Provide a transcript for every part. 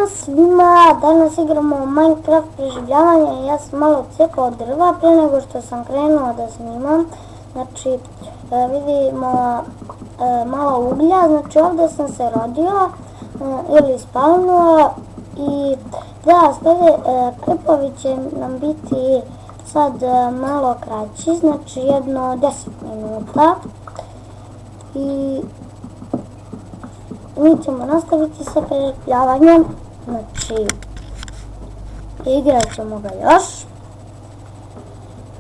svima, danas igramo Minecraft preživljavanje. Ja sam malo cepao drva prije nego što sam krenuo da snimam. Znači vidimo malo uglja, znači ovdje sam se rodio ili spavnuo. I da, klipovi će nam biti sad malo kraći, znači jedno 10 minuta. I mi ćemo nastaviti sa preživljavanjem, znači igrat ćemo ga još.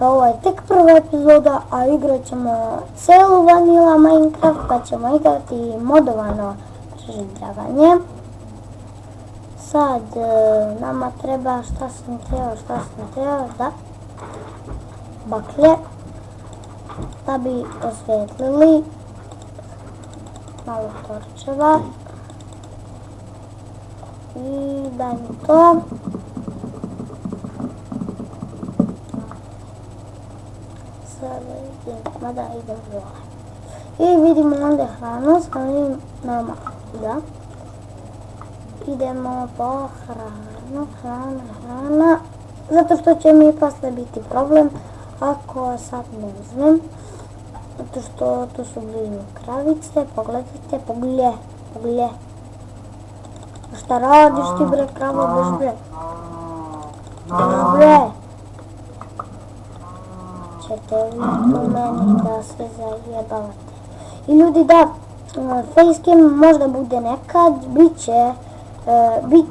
Ovo je tek prva epizoda, a igrat ćemo celu vanila Minecraft, pa ćemo igrati modovano preživljavanje. Sad nama treba, šta sam htio, da, baklje, da bi osvijetlili. Malo torčeva i daj mi to. Sada idem dole. I vidimo onda hranu, stavim normalno, da. Idemo po hrana, zato što će mi posle biti problem ako sad ne uzmem. Zato što tu su blizu kravice, pogledajte, poglje. Šta radiš ti bre, kravo, beš bre? Bre! Ćete vi tu meni da se zajebavate. I ljudi, da, facecam možda bude nekad, bit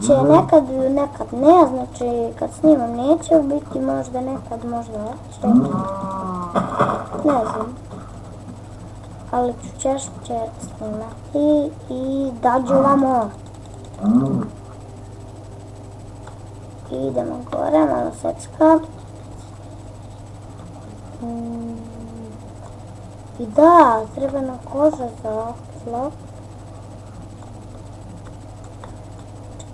će nekad ne, znači kad snimam neće biti, možda nekad, možda hoće. Ne znam. Ali ću češće snimati i dađu vamo. Idemo gore, malo secka. I da, treba na koža za oklo.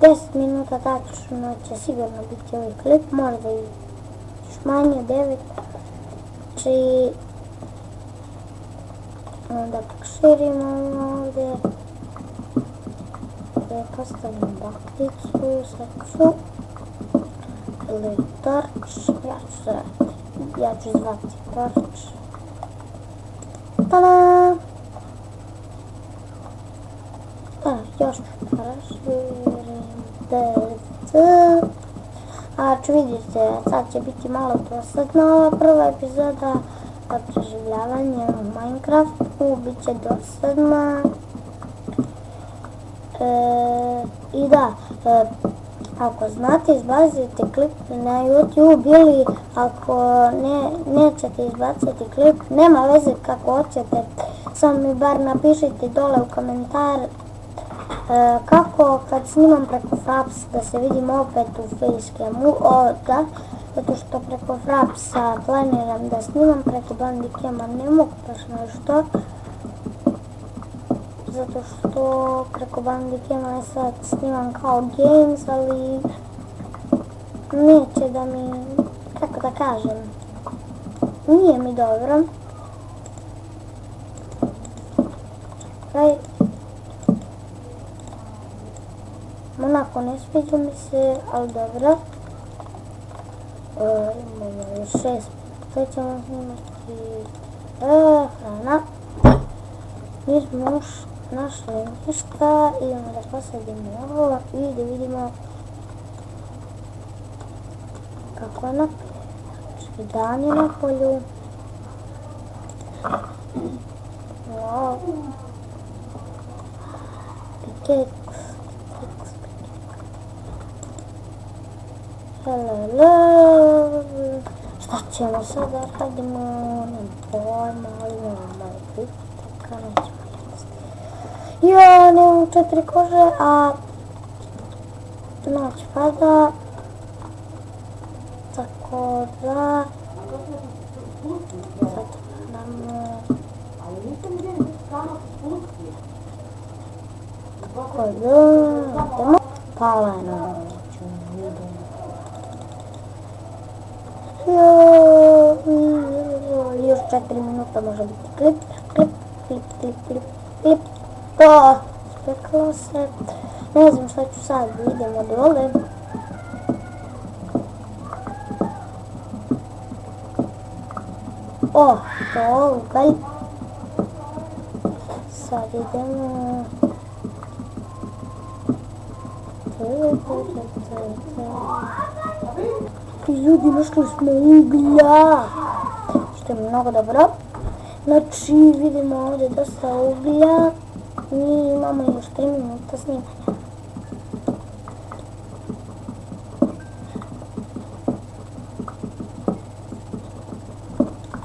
10 minuta tačno će sigurno biti ovaj klip, možda i još manje, 9. Znači, onda širimo ovdje, postavim baklicu, seksu ili torč, ja ću zvati torč. Tada! Još raširim znači vidite, sad će biti malo dosadna ova prva epizoda preživljavanja u Minecraftu, bit će dosadna. I da, ako znate izbacite klip na YouTube ili ako nećete izbaciti klip, nema veze kako hoćete, samo mi bar napišite dole u komentar kako kad snimam preko Fraps da se vidim opet u facecam, zato što preko Frapsa planiram da snimam, preko Bandicama ne mogu baš nešto, zato što preko Bandicama sad snimam kao games, ali neće da mi, kako da kažem, nije mi dobro. Onako ne sviđa mi se, ali dobro. Imamo još 6, sve ćemo snimati hrana. Nismo još našli ništa, idemo da posadimo ovo i da vidimo kako je napolje. Znači dan je na polju. Piket. Šta ćemo sada radimo, nemam pojma, ali nemamo klip, tako nećemo jesti. Ja nemam 4 kože, a noć pada, tako da zatvaramo. Tako da idemo, pala je noć. Još 4 minuta može biti klip. To, speklo se. Ne znam šta ću sad, idemo dole. O, to ugalj. Sad idemo. Ljudi, našli smo uglja. Što je mnogo dobro. Znači, vidimo ovdje dosta uglja. Mi imamo još 3 minuta snimanja.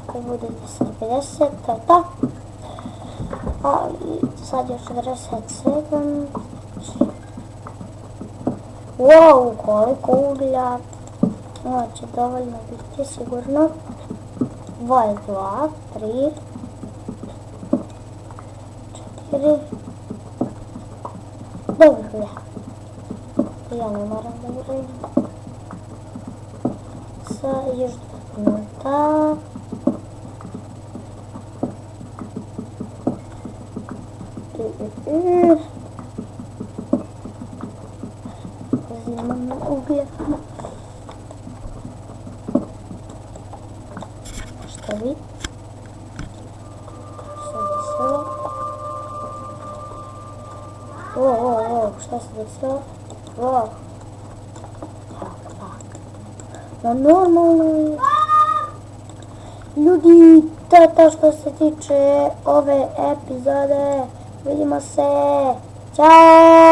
Kad bude 10:50, to je to. Ali sad još 47. Wow, koliko uglja. Ovo će dovoljno biti sigurno. 2, 3, 4. Dobro uglja. Ja ne moram da uredim. Sad još 2 minuta. Uzimamo uglja. Šta vi? Šta se desilo? Šta se desilo? No normalno je. Ljudi, to je to što se tiče ove epizode. Vidimo se. Ćao!